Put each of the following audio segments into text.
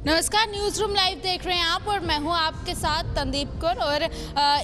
नमस्कार, news room live देख रहे हैं आप और मैं हूं आपके साथ तंदीप कौर। और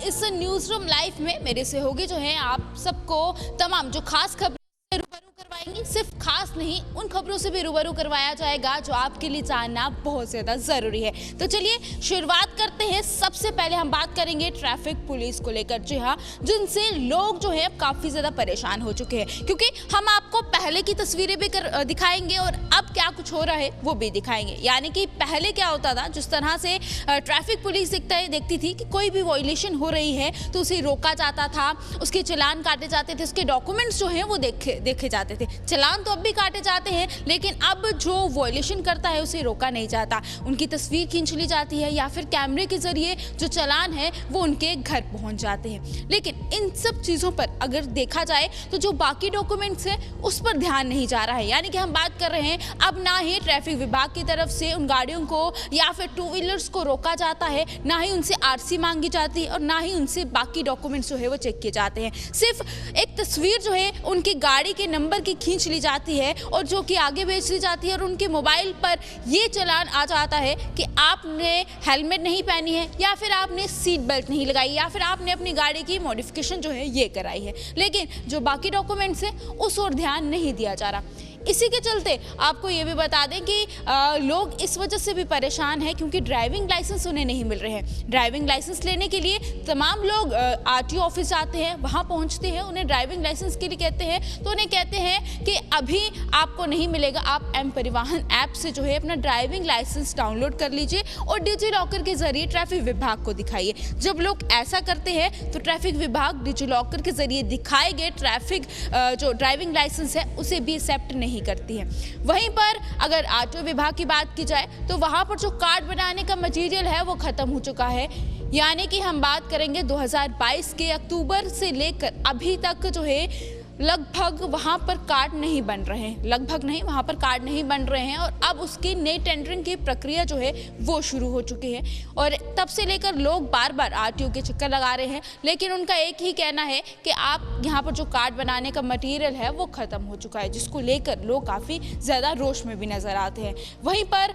इस न्यूज़ रूम लाइव में मेरे सहयोगी जो हैं आप सबको तमाम जो खास खबरें रूबरू करवाएंगी। सिर्फ खास नहीं, उन खबरों से भी रूबरू करवाया जाएगा जो आपके लिए जानना बहुत ज़्यादा ज़रूरी है। तो चलिए शुरुआत करते हैं। सबसे पहले हम बात करेंगे ट्रैफिक पुलिस को लेकर। जी हाँ, जिनसे लोग जो है काफ़ी ज़्यादा परेशान हो चुके हैं, क्योंकि हम आपको पहले की तस्वीरें भी दिखाएंगे और अब क्या कुछ हो रहा है वो भी दिखाएंगे। यानी कि पहले क्या होता था, जिस तरह से ट्रैफिक पुलिस देखती थी कि कोई भी वायलेशन हो रही है तो उसे रोका जाता था, उसके चालान काटे जाते थे, उसके डॉक्यूमेंट्स जो हैं वो देखे जाते थे। चालान तो अब भी काटे जाते हैं, लेकिन अब जो वायलेशन करता है उसे रोका नहीं जाता। उनकी तस्वीर खींच ली जाती है या फिर कैमरे के जरिए जो चालान है वो उनके घर पहुंच जाते हैं। लेकिन इन सब चीज़ों पर अगर देखा जाए तो जो बाकी डॉक्यूमेंट्स हैं उस पर ध्यान नहीं जा रहा है। यानी कि हम बात कर रहे हैं अब ना ही ट्रैफिक विभाग की तरफ से उन गाड़ियों को या फिर टू व्हीलर्स को रोका जाता है, ना ही उनसे आरसी मांगी जाती है और ना ही उनसे बाकी डॉक्यूमेंट्स जो है वो चेक किए जाते हैं। सिर्फ एक तस्वीर जो है उनकी गाड़ी के नंबर की खींच ली जाती है और जो कि आगे भेज दी जाती है और उनके मोबाइल पर ये चालान आ जाता है कि आपने हेलमेट नहीं पहनी है या फिर आपने सीट बेल्ट नहीं लगाई या फिर आपने अपनी गाड़ी की मॉडिफिकेशन जो है ये कराई है। लेकिन जो बाकी डॉक्यूमेंट्स हैं उस ओर ध्यान नहीं दिया जा रहा। इसी के चलते आपको ये भी बता दें कि लोग इस वजह से भी परेशान हैं क्योंकि ड्राइविंग लाइसेंस उन्हें नहीं मिल रहे हैं। ड्राइविंग लाइसेंस लेने के लिए तमाम लोग आरटीओ ऑफिस जाते हैं, वहाँ पहुँचते हैं, उन्हें ड्राइविंग लाइसेंस के लिए कहते हैं तो उन्हें कहते हैं कि अभी आपको नहीं मिलेगा, आप एम परिवहन ऐप से जो है अपना ड्राइविंग लाइसेंस डाउनलोड कर लीजिए और डिजी लॉकर के जरिए ट्रैफिक विभाग को दिखाइए। जब लोग ऐसा करते हैं तो ट्रैफिक विभाग डिजी लॉकर के जरिए दिखाए गए ट्रैफिक जो ड्राइविंग लाइसेंस है उसे भी एक्सेप्ट नहीं करती है। वहीं पर अगर आरटीओ विभाग की बात की जाए तो वहां पर जो कार्ड बनाने का मटेरियल है वो खत्म हो चुका है। यानी कि हम बात करेंगे 2022 के अक्टूबर से लेकर अभी तक जो है लगभग वहाँ पर कार्ड नहीं बन रहे हैं, लगभग नहीं, वहाँ पर कार्ड नहीं बन रहे हैं और अब उसकी नई टेंडरिंग की प्रक्रिया जो है वो शुरू हो चुकी है। और तब से लेकर लोग बार बार आरटीओ के चक्कर लगा रहे हैं, लेकिन उनका एक ही कहना है कि आप यहाँ पर जो कार्ड बनाने का मटेरियल है वो ख़त्म हो चुका है, जिसको लेकर लोग काफ़ी ज़्यादा रोष में भी नज़र आते हैं। वहीं पर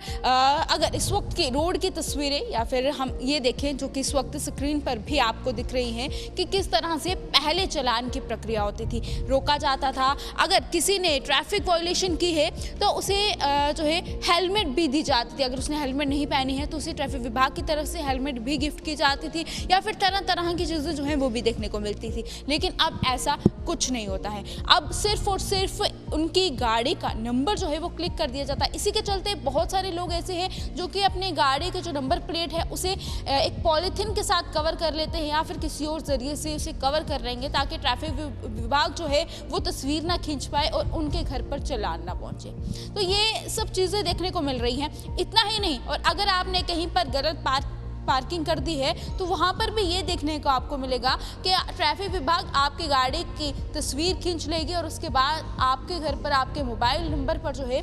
अगर इस वक्त की रोड की तस्वीरें या फिर हम ये देखें जो कि इस वक्त स्क्रीन पर भी आपको दिख रही हैं कि किस तरह से पहले चालान की प्रक्रिया होती थी, रोका जाता था। अगर किसी ने ट्रैफिक वायलेशन की है तो उसे जो है हेलमेट भी दी जाती थी। अगर उसने हेलमेट नहीं पहनी है तो उसे ट्रैफिक विभाग की तरफ से हेलमेट भी गिफ्ट की जाती थी या फिर तरह तरह की चीज़ें जो हैं वो भी देखने को मिलती थी। लेकिन अब ऐसा कुछ नहीं होता है। अब सिर्फ और सिर्फ उनकी गाड़ी का नंबर जो है वो क्लिक कर दिया जाता है। इसी के चलते बहुत सारे लोग ऐसे हैं जो कि अपनी गाड़ी के जो नंबर प्लेट है उसे एक पॉलीथीन के साथ कवर कर लेते हैं या फिर किसी और जरिए से उसे कवर कर लेंगे ताकि ट्रैफिक विभाग जो है वो तस्वीर ना खींच पाए और उनके घर पर चालान ना पहुंचे। तो ये सब चीज़ें देखने को मिल रही हैं। इतना ही नहीं, और अगर आपने कहीं पर गलत पार्किंग कर दी है तो वहाँ पर भी ये देखने को आपको मिलेगा कि ट्रैफिक विभाग आपकी गाड़ी की तस्वीर खींच लेगी और उसके बाद आपके घर पर आपके मोबाइल नंबर पर जो है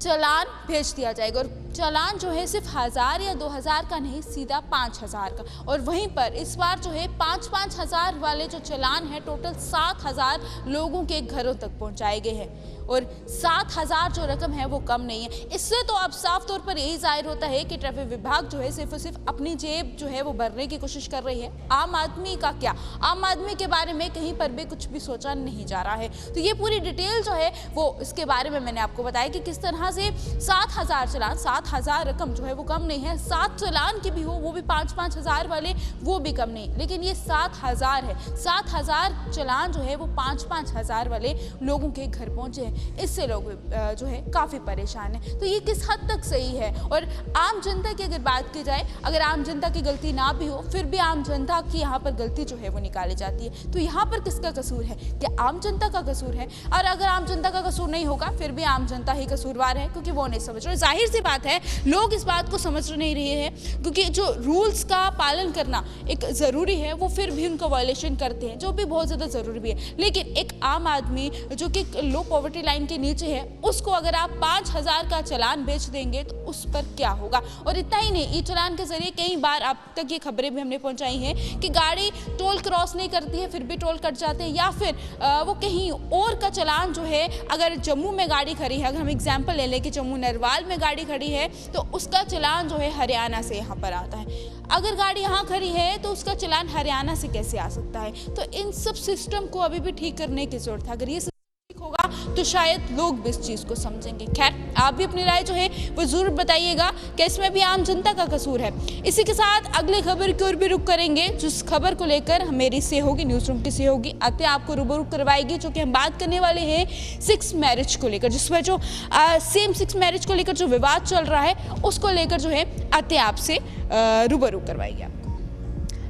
चालान भेज दिया जाएगा। और चालान जो है सिर्फ 1000 या 2000 का नहीं, सीधा 5000 का। और वहीं पर इस बार जो है 5-5 हज़ार वाले जो चालान है टोटल 7000 लोगों के घरों तक पहुंचाए गए हैं। और 7000 जो रकम है वो कम नहीं है। इससे तो अब साफ तौर पर यही जाहिर होता है कि ट्रैफिक विभाग जो है सिर्फ और सिर्फ अपनी जेब जो है वो भरने की कोशिश कर रही है। आम आदमी का क्या, आम आदमी के बारे में कहीं पर भी कुछ भी सोचा नहीं जा रहा है। तो ये पूरी डिटेल जो है वो इसके बारे में मैंने आपको बताया कि किस तरह से 7000 चालान, 7000 रकम जो है वो कम नहीं है। 7 चालान की भी हो वो भी 5-5 हज़ार वाले, वो भी कम नहीं, लेकिन ये 7000 है। 7000 चालान जो है वो 5-5 हज़ार वाले लोगों के घर पहुंचे हैं। इससे लोग जो है काफ़ी परेशान हैं। तो ये किस हद तक सही है? और आम जनता की अगर बात की जाए, अगर आम जनता की गलती ना भी हो फिर भी आम जनता की यहाँ पर गलती जो है वो निकाली जाती है। तो यहाँ पर किसका कसूर है? क्या आम जनता का कसूर है? और अगर आम जनता का कसूर नहीं होगा फिर भी आम जनता ही कसूरवार है, क्योंकि वो नहीं समझ रहे। जाहिर सी बात है लोग इस बात को समझ नहीं रहे हैं, क्योंकि जो रूल्स का पालन करना एक ज़रूरी है वो फिर भी उनका वायलेशन करते हैं, जो भी बहुत ज़्यादा ज़रूरी भी है। लेकिन एक आम आदमी जो कि लो पॉवर्टी लाइन के नीचे है उसको अगर आप 5000 का चालान बेच देंगे तो उस पर क्या होगा? और इतना ही नहीं, ई चालान के जरिए कई बार अब तक ये खबरें भी हमने पहुंचाई हैं कि गाड़ी टोल क्रॉस नहीं करती है फिर भी टोल कट जाते हैं, या फिर वो कहीं और का चालान जो है, अगर जम्मू में गाड़ी खड़ी है, अगर हम एग्जाम्पल ले लें कि जम्मू नरवाल में गाड़ी खड़ी है तो उसका चालान जो है हरियाणा से यहाँ पर आता है। अगर गाड़ी यहाँ खड़ी है तो उसका चालान हरियाणा से कैसे आ सकता है? तो इन सब सिस्टम को अभी भी ठीक करने की जरूरत है। अगर ये ठीक होगा तो शायद लोग भी इस चीज को समझेंगे। खैर, आप भी अपनी राय जो है वो जरूर बताइएगा कि इसमें भी आम जनता का कसूर है। इसी के साथ अगली खबर की ओर भी रुख करेंगे, जिस खबर को लेकर मेरी सहयोगी न्यूज रूम की सहयोगी अत्या आपको रूबरू करवाएगी, जो कि हम बात करने वाले हैं सेक्स मैरिज को लेकर, जिसमें जो सेम सेक्स मैरिज को लेकर जो विवाद चल रहा है उसको लेकर जो है अत्या आपसे रूबरू करवाएगी आपको।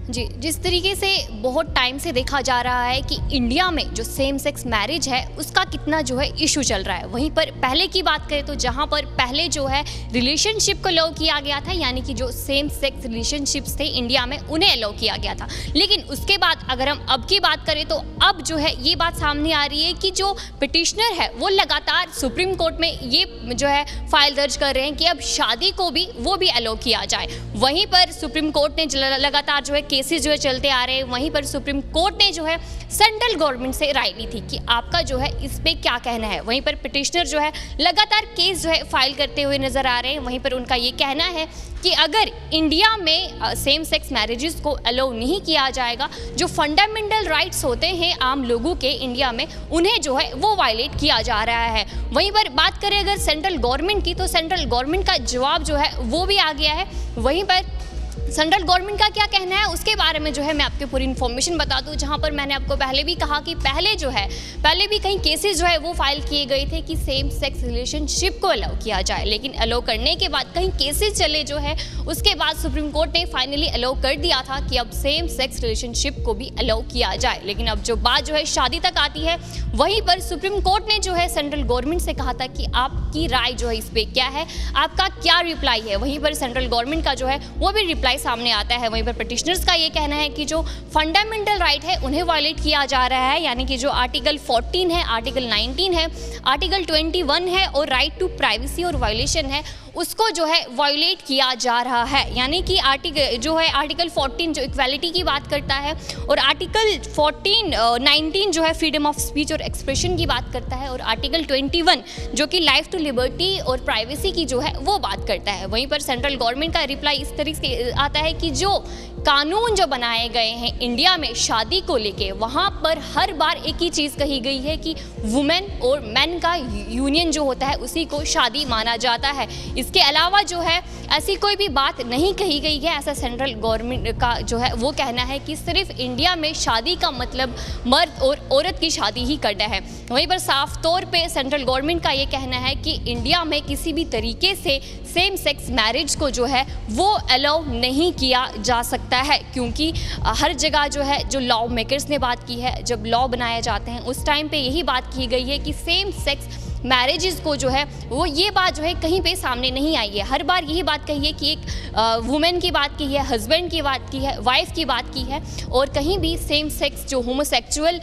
जी, जिस तरीके से बहुत टाइम से देखा जा रहा है कि इंडिया में जो सेम सेक्स मैरिज है उसका कितना जो है इशू चल रहा है। वहीं पर पहले की बात करें तो जहां पर पहले जो है रिलेशनशिप को अलाउ किया गया था, यानी कि जो सेम सेक्स रिलेशनशिप्स थे इंडिया में उन्हें अलाउ किया गया था। लेकिन उसके बाद अगर हम अब की बात करें तो अब जो है ये बात सामने आ रही है कि जो पिटिशनर है वो लगातार सुप्रीम कोर्ट में ये जो है फाइल दर्ज कर रहे हैं कि अब शादी को भी वो भी अलाउ किया जाए। वहीं पर सुप्रीम कोर्ट ने लगातार जो है केसेस जो है चलते आ रहे हैं। वहीं पर सुप्रीम कोर्ट ने जो है सेंट्रल गवर्नमेंट से राय ली थी कि आपका जो है इस पे क्या कहना है। वहीं पर पिटिशनर जो है लगातार केस जो है फाइल करते हुए नजर आ रहे हैं। वहीं पर उनका ये कहना है कि अगर इंडिया में सेम सेक्स मैरिजेस को अलाउ नहीं किया जाएगा, जो फंडामेंटल राइट्स होते हैं आम लोगों के इंडिया में, उन्हें जो है वो वायलेट किया जा रहा है। वहीं पर बात करें अगर सेंट्रल गवर्नमेंट की, तो सेंट्रल गवर्नमेंट का जवाब जो है वो भी आ गया है। वहीं पर सेंट्रल गवर्नमेंट का क्या कहना है उसके बारे में जो है मैं आपको पूरी इन्फॉर्मेशन बता दूं, जहां पर मैंने आपको पहले भी कहा कि पहले भी कई केसेस जो है वो फाइल किए गए थे कि सेम सेक्स रिलेशनशिप को अलाउ किया जाए। लेकिन अलाउ करने के बाद कई केसेस चले जो है, उसके बाद सुप्रीम कोर्ट ने फाइनली अलाउ कर दिया था कि अब सेम सेक्स रिलेशनशिप को भी अलाउ किया जाए। लेकिन अब जो बात जो है शादी तक आती है, वहीं पर सुप्रीम कोर्ट ने जो है सेंट्रल गवर्नमेंट से कहा था कि आपकी राय जो है इस पर क्या है, आपका क्या रिप्लाई है। वहीं पर सेंट्रल गवर्नमेंट का जो है वो भी रिप्लाई सामने आता है। वहीं पर पिटिशनर्स का ये कहना है कि जो फंडामेंटल राइट है उन्हें वायलेट किया जा रहा है, यानी कि जो आर्टिकल 14 है, आर्टिकल 19 है, आर्टिकल 21 है और राइट टू प्राइवेसी और वायलेशन है, उसको जो है वायलेट किया जा रहा है। यानी कि आर्टिकल 14 जो इक्वालिटी की बात करता है और आर्टिकल 19 जो है फ्रीडम ऑफ स्पीच और एक्सप्रेशन की बात करता है और आर्टिकल 21 जो कि लाइफ टू लिबर्टी और प्राइवेसी की जो है वो बात करता है। वहीं पर सेंट्रल गवर्नमेंट का रिप्लाई इस तरीके से आता है कि जो कानून जो बनाए गए हैं इंडिया में शादी को लेके, वहाँ पर हर बार एक ही चीज़ कही गई है कि वुमेन और मैन का यूनियन जो होता है उसी को शादी माना जाता है। इसके अलावा जो है ऐसी कोई भी बात नहीं कही गई है। ऐसा सेंट्रल गवर्नमेंट का जो है वो कहना है कि सिर्फ इंडिया में शादी का मतलब मर्द और औरत की शादी ही करना है। वहीं पर साफ तौर पे सेंट्रल गवर्नमेंट का ये कहना है कि इंडिया में किसी भी तरीके से सेम सेक्स मैरिज को जो है वो अलाउ नहीं किया जा सकता है, क्योंकि हर जगह जो है जो लॉ मेकर्स ने बात की है, जब लॉ बनाए जाते हैं उस टाइम पे यही बात की गई है कि सेम सेक्स मैरिजेस को जो है वो ये बात जो है कहीं पे सामने नहीं आई है। हर बार यही बात कही है कि एक वुमेन की बात की है, हस्बैंड की बात की है, वाइफ की बात की है, और कहीं भी सेम सेक्स जो होमोसेक्सुअल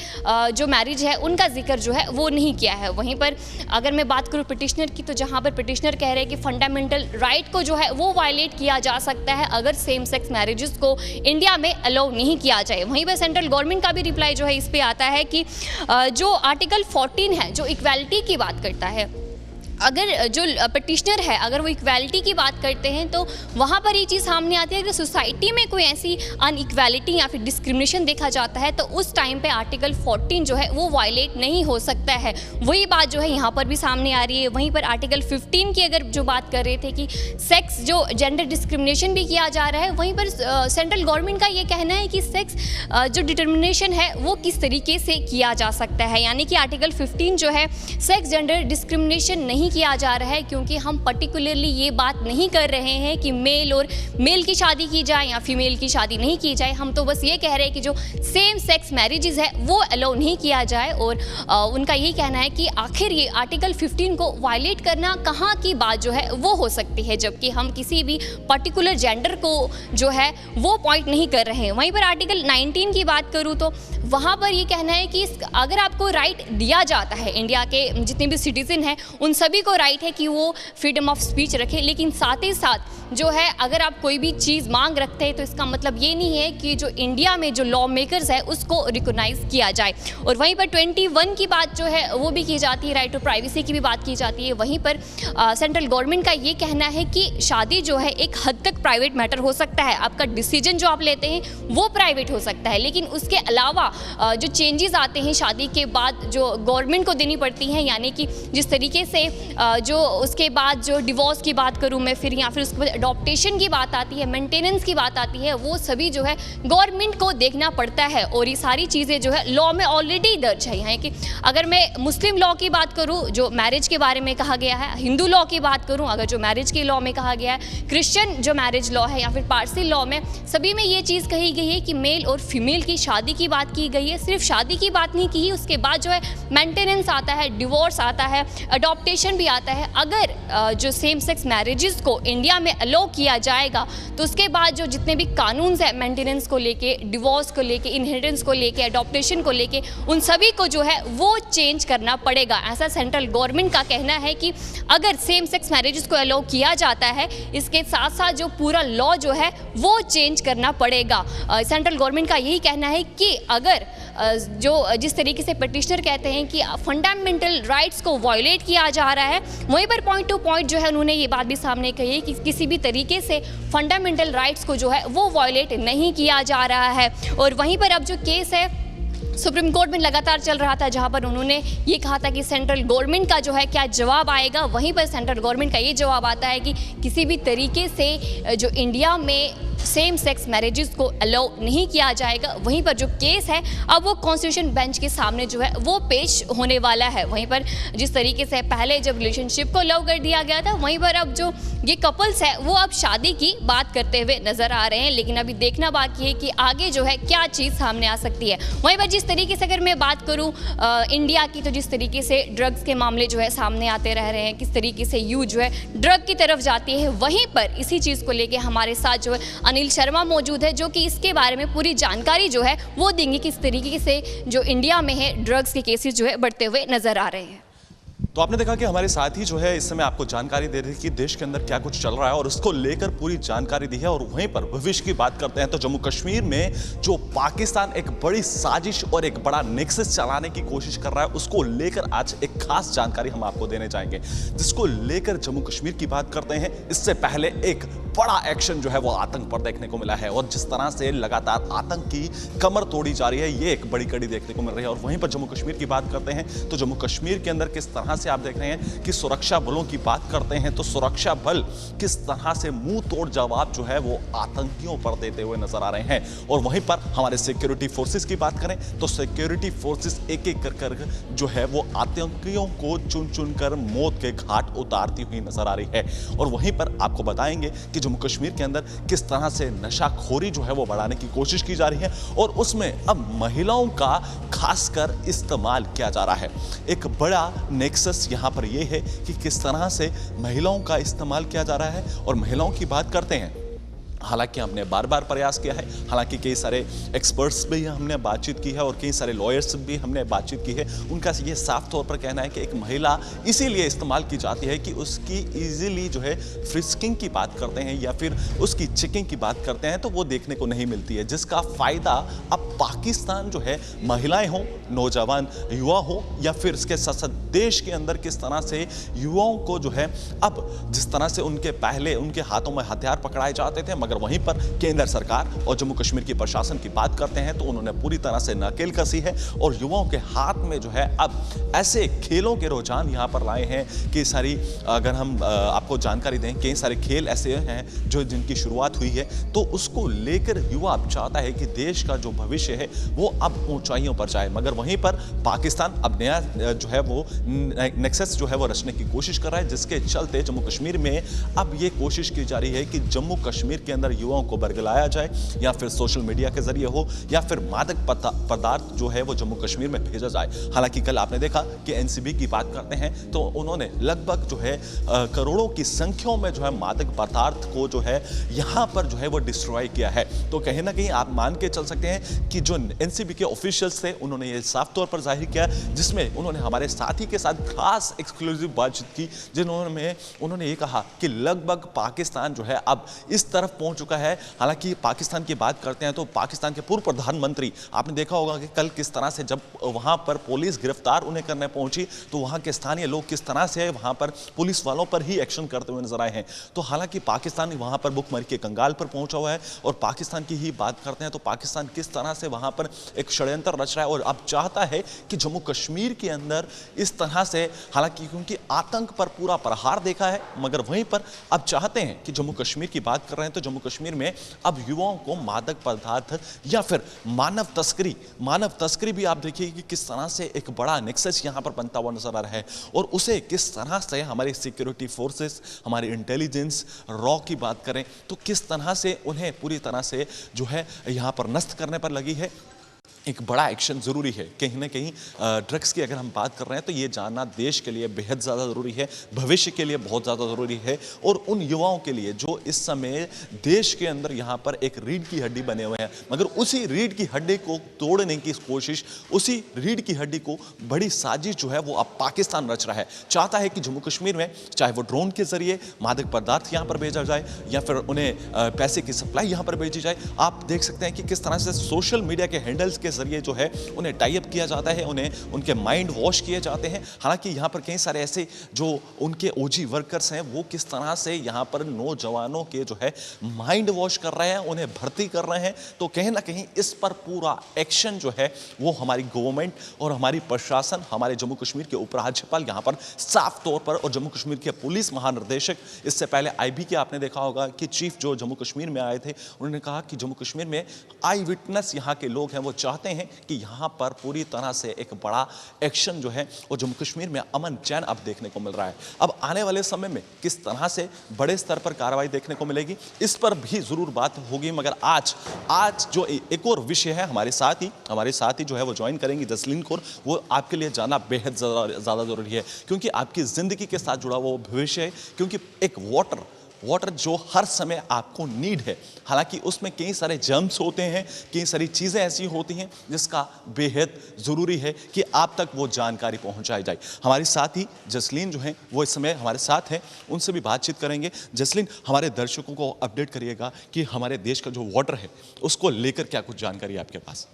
जो मैरिज है उनका जिक्र जो है वो नहीं किया है। वहीं पर अगर मैं बात करूँ पिटिशनर की, तो जहाँ पर पिटिशनर कह रहे हैं कि फंडामेंटल राइट को जो है वो वायलेट किया जा सकता है अगर सेम सेक्स मैरिजेस को इंडिया में अलाउ नहीं किया जाए। वहीं पर सेंट्रल गवर्नमेंट का भी रिप्लाई जो है इस पर आता है कि जो आर्टिकल 14 है जो इक्वालिटी की बात करता है, अगर जो पिटिशनर है अगर वो इक्वालिटी की बात करते हैं तो वहाँ पर ये चीज़ सामने आती है कि सोसाइटी में कोई ऐसी अनइक्वालिटी या फिर डिस्क्रिमिनेशन देखा जाता है तो उस टाइम पे आर्टिकल 14 जो है वो वायलेट नहीं हो सकता है। वही बात जो है यहाँ पर भी सामने आ रही है। वहीं पर आर्टिकल 15 की अगर जो बात कर रहे थे कि सेक्स जो जेंडर डिस्क्रिमिनेशन भी किया जा रहा है, वहीं पर सेंट्रल गवर्नमेंट का ये कहना है कि सेक्स जो डिटर्मिनेशन है वो किस तरीके से किया जा सकता है। यानी कि आर्टिकल 15 जो है सेक्स जेंडर डिस्क्रिमिनेशन नहीं किया जा रहा है, क्योंकि हम पर्टिकुलरली ये बात नहीं कर रहे हैं कि मेल और मेल की शादी की जाए या फीमेल की शादी नहीं की जाए। हम तो बस ये कह रहे हैं कि जो सेम सेक्स मैरिजेस है वो अलाउ नहीं किया जाए। और उनका यही कहना है कि आखिर ये आर्टिकल 15 को वायलेट करना कहाँ की बात जो है वो हो सकती है, जबकि हम किसी भी पर्टिकुलर जेंडर को जो है वो पॉइंट नहीं कर रहे हैं। वहीं पर आर्टिकल 19 की बात करूँ तो वहाँ पर ये कहना है कि अगर आपको राइट दिया जाता है, इंडिया के जितने भी सिटीजन हैं उन सभी सभी को राइट है कि वो फ्रीडम ऑफ स्पीच रखें, लेकिन साथ ही साथ जो है अगर आप कोई भी चीज़ मांग रखते हैं तो इसका मतलब ये नहीं है कि जो इंडिया में जो लॉ मेकर्स है उसको रिकॉग्नाइज किया जाए। और वहीं पर 21 की बात जो है वो भी की जाती है, राइट टू प्राइवेसी की भी बात की जाती है। वहीं पर सेंट्रल गवर्नमेंट का ये कहना है कि शादी जो है एक हद तक प्राइवेट मैटर हो सकता है, आपका डिसीजन जो आप लेते हैं वो प्राइवेट हो सकता है, लेकिन उसके अलावा जो चेंजेस आते हैं शादी के बाद जो गवर्नमेंट को देनी पड़ती हैं, यानी कि जिस तरीके से जो उसके बाद जो डिवोर्स की बात करूं मैं फिर, या फिर उसके बाद अडॉप्टेशन की बात आती है, मेंटेनेंस की बात आती है, वो सभी जो है गवर्नमेंट को देखना पड़ता है। और ये सारी चीज़ें जो है लॉ में ऑलरेडी दर्ज है। यहाँ कि अगर मैं मुस्लिम लॉ की बात करूँ जो मैरिज के बारे में कहा गया है, हिंदू लॉ की बात करूँ अगर जो मैरिज के लॉ में कहा गया है, क्रिश्चियन जो मैरिज लॉ है या फिर पारसी लॉ में, सभी में ये चीज़ कही गई है कि मेल और फीमेल की शादी की बात की गई है। सिर्फ शादी की बात नहीं की, उसके बाद जो है मेंटेनेंस आता है, डिवोर्स आता है, अडॉप्टेशन भी आता है। अगर जो सेम सेक्स मैरिजेस को इंडिया में अलो किया जाएगा तो उसके बाद जो जितने भी कानून है मेंटेनेंस को लेके, डिवोर्स को लेके, इनहेरिटेंस को लेके, अडॉप्टेशन को लेके, उन सभी को जो है वो चेंज करना पड़ेगा। ऐसा सेंट्रल गवर्नमेंट का कहना है कि अगर सेम सेक्स मैरिजेस को अलो किया जाता है, इसके साथ साथ जो पूरा लॉ जो है वो चेंज करना पड़ेगा। सेंट्रल गवर्नमेंट का यही कहना है कि अगर जो जिस तरीके से पिटिशनर कहते हैं कि फंडामेंटल राइट्स को वायलेट किया जा रहा है, वहीं पर पॉइंट टू पॉइंट जो है उन्होंने ये बात भी सामने कही है कि किसी भी तरीके से फंडामेंटल राइट्स को जो है वो वायलेट नहीं किया जा रहा है। और वहीं पर अब जो केस है सुप्रीम कोर्ट में लगातार चल रहा था, जहां पर उन्होंने ये कहा था कि सेंट्रल गवर्नमेंट का जो है क्या जवाब आएगा, वहीं पर सेंट्रल गवर्नमेंट का ये जवाब आता है कि किसी भी तरीके से जो इंडिया में सेम सेक्स मैरिजेस को अलाउ नहीं किया जाएगा। वहीं पर जो केस है अब वो कॉन्स्टिट्यूशन बेंच के सामने जो है वो पेश होने वाला है। वहीं पर जिस तरीके से पहले जब रिलेशनशिप को अलाउ कर दिया गया था, वहीं पर अब जो ये कपल्स है वो अब शादी की बात करते हुए नजर आ रहे हैं, लेकिन अभी देखना बाकी है कि आगे जो है क्या चीज़ सामने आ सकती है। वहीं पर जिस तरीके से अगर मैं बात करूं इंडिया की, तो जिस तरीके से ड्रग्स के मामले जो है सामने आते रह रहे हैं, किस तरीके से यूथ जो है ड्रग की तरफ जाती है, वहीं पर इसी चीज़ को लेके हमारे साथ जो है अनिल शर्मा मौजूद है, जो कि इसके बारे में पूरी जानकारी जो है वो देंगे किस तरीके से जो इंडिया में है ड्रग्स के केसेस जो है बढ़ते हुए नजर आ रहे हैं। तो आपने देखा कि हमारे साथ ही जो है इस समय आपको जानकारी दे रही है कि देश के अंदर क्या कुछ चल रहा है और उसको लेकर पूरी जानकारी दी है। और वहीं पर भविष्य की बात करते हैं तो जम्मू कश्मीर में जो पाकिस्तान एक बड़ी साजिश और एक बड़ा नेक्सस चलाने की कोशिश कर रहा है, उसको लेकर आज एक खास जानकारी हम आपको देने जाएंगे, जिसको लेकर जम्मू कश्मीर की बात करते हैं। इससे पहले एक बड़ा एक्शन जो है वो आतंक पर देखने को मिला है और जिस तरह से लगातार आतंक की कमर तोड़ी जा रही है, ये एक बड़ी कड़ी देखने को मिल रही है। और वहीं पर जम्मू कश्मीर की बात करते हैं तो जम्मू कश्मीर के अंदर किस तरह से आप देख रहे हैं कि सुरक्षा बलों की बात करते हैं तो सुरक्षा बल किस तरह से मुंह तोड़ जवाब जो है वो आतंकियों पर देते हुए नजर आ रहे हैं। और वहीं पर हमारे सिक्योरिटी फोर्सेस की बात करें तो सिक्योरिटी फोर्सेस एक एक कर जो है वो आतंकियों को चुन चुन कर मौत के घाट उतारती हुई नजर आ रही है। और वहीं पर आपको बताएंगे कि जम्मू कश्मीर के अंदर किस तरह से नशाखोरी जो है वो बढ़ाने की कोशिश की जा रही है और उसमें अब महिलाओं का खासकर इस्तेमाल किया जा रहा है। एक बड़ा नेक्सस यहाँ पर यह है कि किस तरह से महिलाओं का इस्तेमाल किया जा रहा है। और महिलाओं की बात करते हैं, हालांकि हमने बार बार प्रयास किया है, हालांकि कई सारे एक्सपर्ट्स भी हमने बातचीत की है और कई सारे लॉयर्स भी हमने बातचीत की है। उनका ये साफ तौर पर कहना है कि एक महिला इसीलिए इस्तेमाल की जाती है कि उसकी इजीली जो है फ्रिस्किंग की बात करते हैं या फिर उसकी चेकिंग की बात करते हैं तो वो देखने को नहीं मिलती है, जिसका फ़ायदा अब पाकिस्तान जो है महिलाएं हों, नौजवान युवा हो या फिर इसके साथ साथ देश के अंदर किस तरह से युवाओं को जो है अब जिस तरह से उनके पहले उनके हाथों में हथियार पकड़ाए जाते थे, मगर वहीं पर केंद्र सरकार और जम्मू कश्मीर की प्रशासन की बात करते हैं तो उन्होंने पूरी तरह से नकेल कसी है और युवाओं के हाथ में जो है अब ऐसे खेलों के रुझान यहाँ पर लाए हैं कि सारी अगर हम आपको जानकारी दें, कई सारे खेल ऐसे हैं जो जिनकी शुरुआत हुई है तो उसको लेकर युवा अब चाहता है कि देश का जो भविष्य है वो अब ऊंचाइयों पर जाए। मगर वहीं पर पाकिस्तान अब नया जो है वो नेक्सस जो है वो रचने की कोशिश कर रहा है, जिसके चलते जम्मू कश्मीर में अब ये कोशिश की जा रही है कि जम्मू कश्मीर के अंदर युवाओं को बरगलाया जाए, या फिर सोशल मीडिया के जरिए हो, या फिर मादक पदार्थ जो है वो जम्मू कश्मीर में भेजा जाए। हालांकि कल आपने देखा कि एनसीबी की बात करते हैं तो उन्होंने लगभग जो है करोड़ों की संख्या में जो है मादक पदार्थ को जो है यहाँ पर जो है वो डिस्ट्रॉय किया है। तो कहीं ना कहीं आप मान के चल सकते हैं कि जो एनसीबी के ऑफिशियल्स थे उन्होंने ये साफ तौर पर जाहिर किया, जिसमें उन्होंने हमारे साथी के साथ खास एक्सक्लूसिव बातचीत की, जिन्होंने उन्होंने ये कहा कि लगभग पाकिस्तान जो है अब इस तरफ पहुंच चुका है। हालांकि पाकिस्तान की बात करते हैं तो पाकिस्तान के पूर्व प्रधानमंत्री, आपने देखा होगा कि कल किस तरह से जब वहां पर पुलिस गिरफ्तार उन्हें करने पहुंची तो वहां के स्थानीय लोग किस तरह से वहां पर पुलिस वालों पर ही एक्शन करते हुए नजर आए हैं। तो हालांकि पाकिस्तान वहां पर भुखमरी के कंगाल पर पहुंचा हुआ है, और पाकिस्तान की ही बात करते हैं तो पाकिस्तान किस तरह से वहां पर एक षड्यंत्र रच रहा है और अब चाहता है कि जम्मू कश्मीर के अंदर इस तरह से, हालांकि क्योंकि आतंक पर पूरा प्रहार देखा है, मगर वहीं पर अब चाहते हैं कि जम्मू कश्मीर की बात कर रहे हैं तो जम्मू कश्मीर में अब युवाओं को मादक पदार्थ या फिर मानव तस्करी भी आप देखिए कि किस तरह से एक बड़ा नेक्सस यहां पर बनता हुआ नजर आ रहा है, और उसे किस तरह से हमारी सिक्योरिटी फोर्सेस, हमारी इंटेलिजेंस रॉ की बात करें तो किस तरह से उन्हें पूरी तरह से जो है यहां पर नष्ट करने पर लगी है। एक बड़ा एक्शन ज़रूरी है। कहीं ना कहीं ड्रग्स की अगर हम बात कर रहे हैं तो ये जानना देश के लिए बेहद ज़्यादा ज़रूरी है, भविष्य के लिए बहुत ज़्यादा ज़रूरी है, और उन युवाओं के लिए जो इस समय देश के अंदर यहाँ पर एक रीढ़ की हड्डी बने हुए हैं, मगर उसी रीढ़ की हड्डी को तोड़ने की कोशिश, उसी रीढ़ की हड्डी को बड़ी साजिश जो है वो अब पाकिस्तान रच रहा है। चाहता है कि जम्मू कश्मीर में चाहे वो ड्रोन के जरिए मादक पदार्थ यहाँ पर भेजा जाए या फिर उन्हें पैसे की सप्लाई यहाँ पर भेजी जाए। आप देख सकते हैं कि किस तरह से सोशल मीडिया के हैंडल्स के जरिए जो है उन्हें टाई अप किया जाता है, उन्हें उनके माइंड वॉश किए जाते हैं। हालांकि यहाँ पर कई सारे ऐसे जो उनके ओजी वर्कर्स हैं वो किस तरह से यहाँ पर नौजवानों के जो है माइंड वॉश कर रहे हैं, उन्हें भर्ती कर रहे हैं। तो कहीं ना कहीं इस पर पूरा एक्शन जो है वो हमारी गवर्नमेंट और हमारी प्रशासन, हमारे जम्मू कश्मीर के उपराज्यपाल यहाँ पर साफ तौर पर, और जम्मू कश्मीर के पुलिस महानिदेशक, इससे पहले आईबी के आपने देखा होगा कि चीफ जो जम्मू कश्मीर में आए थे, उन्होंने कहा कि जम्मू कश्मीर में आई विटनेस यहाँ के लोग हैं, वो चाहते हैं कि यहाँ पर पूरी तरह से एक बड़ा एक्शन जो है वो जम्मू कश्मीर में अमन चैन अब देखने को मिल रहा है। अब आने वाले समय में किस तरह से बड़े स्तर पर कार्रवाई देखने को मिलेगी इस पर भी जरूर बात होगी, मगर आज जो एक और विषय है हमारे साथ ही जो है वो ज्वाइन करेंगी जसलीन कौर, वो आपके लिए जानना बेहद ज़्यादा ज़रूरी है, क्योंकि आपकी ज़िंदगी के साथ जुड़ा वो भविष्य है। क्योंकि एक वाटर जो हर समय आपको नीड है, हालांकि उसमें कई सारे जर्म्स होते हैं, कई सारी चीज़ें ऐसी होती हैं जिसका बेहद ज़रूरी है कि आप तक वो जानकारी पहुंचाई जाए। हमारे साथ ही जसलीन जो हैं वो इस समय हमारे साथ हैं, उनसे भी बातचीत करेंगे। जसलीन, हमारे दर्शकों को अपडेट करिएगा कि हमारे देश का जो वाटर है उसको लेकर क्या कुछ जानकारी है आपके पास।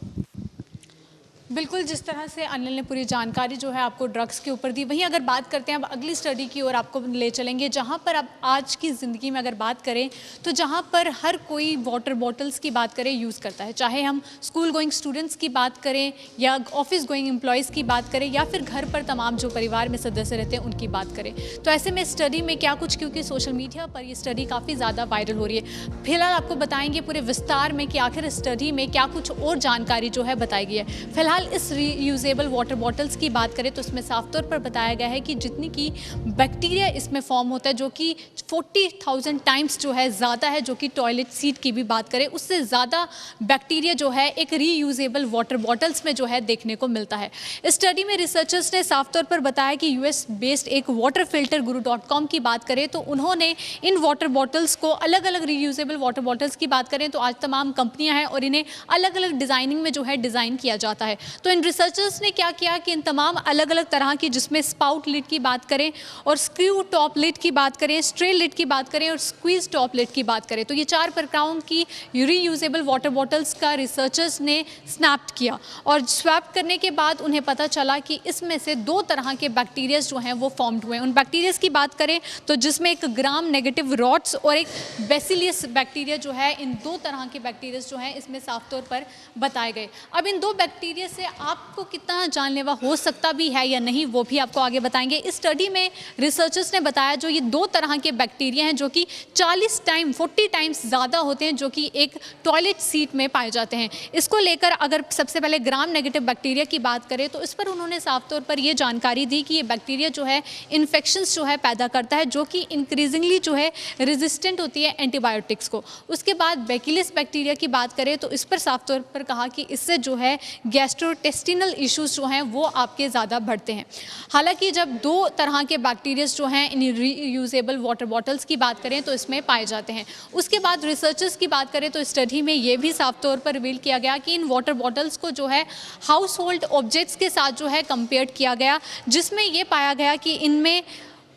बिल्कुल, जिस तरह से अनिल ने पूरी जानकारी जो है आपको ड्रग्स के ऊपर दी, वहीं अगर बात करते हैं अब अगली स्टडी की ओर आपको ले चलेंगे, जहां पर अब आज की ज़िंदगी में अगर बात करें तो जहां पर हर कोई वाटर बॉटल्स की बात करें यूज़ करता है, चाहे हम स्कूल गोइंग स्टूडेंट्स की बात करें या ऑफिस गोइंग एम्प्लॉयज़ की बात करें या फिर घर पर तमाम जो परिवार में सदस्य रहते हैं उनकी बात करें। तो ऐसे में स्टडी में क्या कुछ, क्योंकि सोशल मीडिया पर ये स्टडी काफ़ी ज़्यादा वायरल हो रही है, फिलहाल आपको बताएंगे पूरे विस्तार में कि आखिर इस स्टडी में क्या कुछ और जानकारी जो है बताई गई है। फिलहाल इस रीयूजेबल वाटर बॉटल्स की बात करें तो इसमें साफ तौर पर बताया गया है कि जितनी की बैक्टीरिया इसमें फॉर्म होता है, जो कि 40,000 टाइम्स जो है ज़्यादा है, जो कि टॉयलेट सीट की भी बात करें उससे ज़्यादा बैक्टीरिया जो है एक रीयूजेबल वाटर बॉटल्स में जो है देखने को मिलता है। इस स्टडी में रिसर्चर्स ने साफ तौर पर बताया कि यूएस बेस्ड एक वाटर फिल्टर guru.com की बात करें तो उन्होंने इन वाटर बॉटल्स को अलग अलग रीयूजेबल वाटर बॉटल्स की बात करें तो आज तमाम कंपनियां हैं और इन्हें अलग अलग डिज़ाइनिंग में जो है डिज़ाइन किया जाता है। तो इन रिसर्चर्स ने क्या किया कि इन तमाम अलग अलग तरह की, जिसमें स्पाउट लिड की बात करें और स्क्रू टॉप लिड की बात करें, स्ट्रे लिड की बात करें और स्क्वीज टॉप लिड की बात करें, तो ये 4 प्रकारों की रीयूजेबल वाटर बॉटल्स का रिसर्चर्स ने स्नैप किया और स्वैप करने के बाद उन्हें पता चला कि इसमें से 2 तरह के बैक्टीरिया जो हैं वो फॉर्म्ड हुए हैं। उन बैक्टीरिया की बात करें तो जिसमें एक ग्राम नेगेटिव रॉट्स और एक बेसिलियस बैक्टीरिया जो है, इन 2 तरह के बैक्टीरिया जो हैं इसमें साफ तौर पर बताए गए। अब इन 2 बैक्टीरिया से आपको कितना जानलेवा हो सकता भी है या नहीं, वो भी आपको आगे बताएंगे। इस स्टडी में रिसर्चर्स ने बताया जो ये 2 तरह के बैक्टीरिया हैं जो कि 40 टाइम्स ज़्यादा होते हैं, जो कि एक टॉयलेट सीट में पाए जाते हैं। इसको लेकर अगर सबसे पहले ग्राम नेगेटिव बैक्टीरिया की बात करें तो इस पर उन्होंने साफ तौर पर ये जानकारी दी कि ये बैक्टीरिया जो है इन्फेक्शंस जो है पैदा करता है, जो कि इंक्रीजिंगली जो है रेजिस्टेंट होती है एंटीबायोटिक्स को। उसके बाद बैकिलिस बैक्टीरिया की बात करें तो इस पर साफ तौर पर कहा कि इससे जो है गैस्ट्रोटेस्टिनल इश्यूज जो हैं वो आपके ज़्यादा बढ़ते हैं। हालांकि जब 2 तरह के बैक्टीरियाज जो हैं इन रीयूजेबल वाटर बॉटल्स की बात करें तो इसमें पाए जाते हैं। उसके बाद रिसर्चर्स की बात करें तो स्टडी में ये भी साफ तौर पर रिवील किया गया कि इन वाटर बॉटल्स को जो है हाउस होल्ड ऑब्जेक्ट्स के साथ जो है कंपेयर किया गया, जिसमें ये पाया गया कि इनमें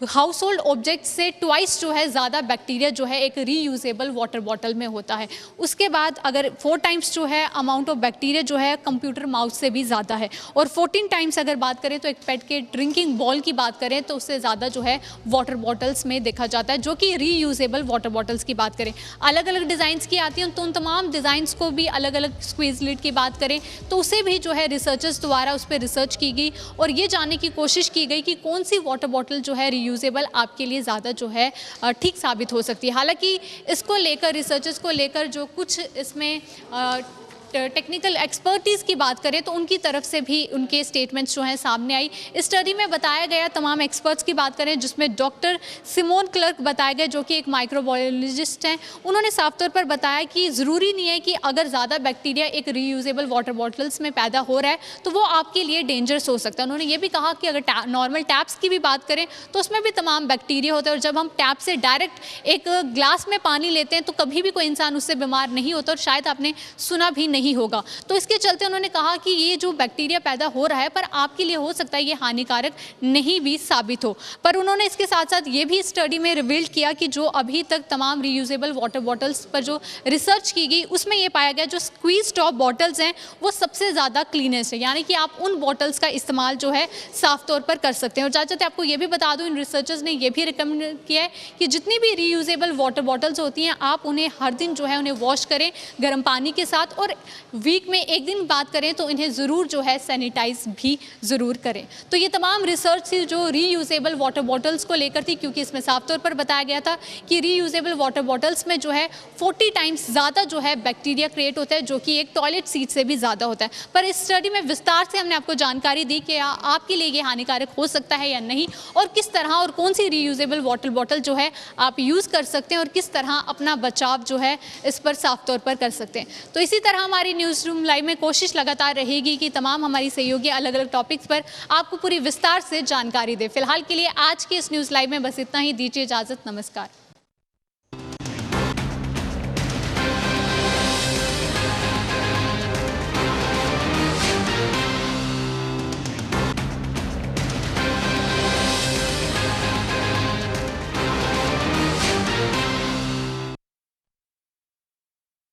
हाउस होल्ड ऑब्जेक्ट से ट्वाइस जो है ज़्यादा बैक्टीरिया जो है एक रीयूजेबल वाटर बॉटल में होता है। उसके बाद अगर 4 टाइम्स जो है अमाउंट ऑफ बैक्टीरिया जो है कंप्यूटर माउस से भी ज़्यादा है, और 14 टाइम्स अगर बात करें तो एक पेट के ड्रिंकिंग बॉल की बात करें तो उससे ज़्यादा जो है वाटर बॉटल्स में देखा जाता है, जो कि रीयूजेबल वाटर बॉटल्स की बात करें। अलग अलग डिज़ाइंस की आती हैं तो उन तमाम डिज़ाइंस को भी अलग अलग स्क्वीज लिड की बात करें तो उसे भी जो है रिसर्चर्स द्वारा उस पर रिसर्च की गई और ये जानने की कोशिश की गई कि कौन सी वाटर बॉटल जो है रीयूजेबल आपके लिए ज़्यादा जो है ठीक साबित हो सकती है। हालांकि इसको लेकर रिसर्चर्स को लेकर जो कुछ इसमें टेक्निकल एक्सपर्टीज़ की बात करें तो उनकी तरफ से भी उनके स्टेटमेंट्स जो हैं सामने आई। इस स्टडी में बताया गया तमाम एक्सपर्ट्स की बात करें जिसमें डॉक्टर सिमोन क्लर्क बताए गए जो कि एक माइक्रोबायोलॉजिस्ट हैं। उन्होंने साफ तौर पर बताया कि ज़रूरी नहीं है कि अगर ज़्यादा बैक्टीरिया एक रीयूजेबल वाटर बॉटल्स में पैदा हो रहा है तो वो आपके लिए डेंजरस हो सकता है। उन्होंने ये भी कहा कि अगर नॉर्मल टैप्स की भी बात करें तो उसमें भी तमाम बैक्टीरिया होते हैं, और जब हम टैप से डायरेक्ट एक ग्लास में पानी लेते हैं तो कभी भी कोई इंसान उससे बीमार नहीं होता, और शायद आपने सुना भी नहीं होगा। तो इसके चलते उन्होंने कहा कि ये जो बैक्टीरिया पैदा हो रहा है पर आपके लिए हो सकता है ये हानिकारक नहीं भी साबित हो। पर उन्होंने इसके साथ साथ ये भी स्टडी में रिवील किया कि जो अभी तक तमाम रीयूजेबल वाटर बॉटल्स पर जो रिसर्च की गई उसमें ये पाया गया जो स्क्वीज टॉप बॉटल्स हैं वो सबसे ज़्यादा क्लीनेस्ट है, यानी कि आप उन बॉटल्स का इस्तेमाल जो है साफ तौर पर कर सकते हैं। और चाहते आपको ये भी बता दूं, इन रिसर्चर्स ने ये भी रिकमेंड किया है कि जितनी भी रीयूजेबल वाटर बॉटल्स होती हैं आप उन्हें हर दिन जो है उन्हें वॉश करें गर्म पानी के साथ, और वीक में एक दिन बात करें तो इन्हें ज़रूर जो है सैनिटाइज भी ज़रूर करें। तो ये तमाम रिसर्च थी जो रीयूजेबल वाटर बॉटल्स को लेकर थी, क्योंकि इसमें साफ तौर पर बताया गया था कि रीयूजेबल वाटर बॉटल्स में जो है 40 टाइम्स ज़्यादा जो है बैक्टीरिया क्रिएट होता है, जो कि एक टॉयलेट सीट से भी ज़्यादा होता है। पर इस स्टडी में विस्तार से हमने आपको जानकारी दी कि आपके लिए ये हानिकारक हो सकता है या नहीं, और किस तरह और कौन सी रीयूजेबल वाटर बॉटल जो है आप यूज़ कर सकते हैं, और किस तरह अपना बचाव जो है इस पर साफ तौर पर कर सकते हैं। तो इसी तरह हमारी न्यूज़ रूम लाइव में कोशिश लगातार रहेगी कि तमाम हमारी सहयोगी अलग अलग टॉपिक्स पर आपको पूरी विस्तार से जानकारी दे। फिलहाल के लिए आज के इस न्यूज़ लाइव में बस इतना ही। दीजिए इजाज़त, नमस्कार।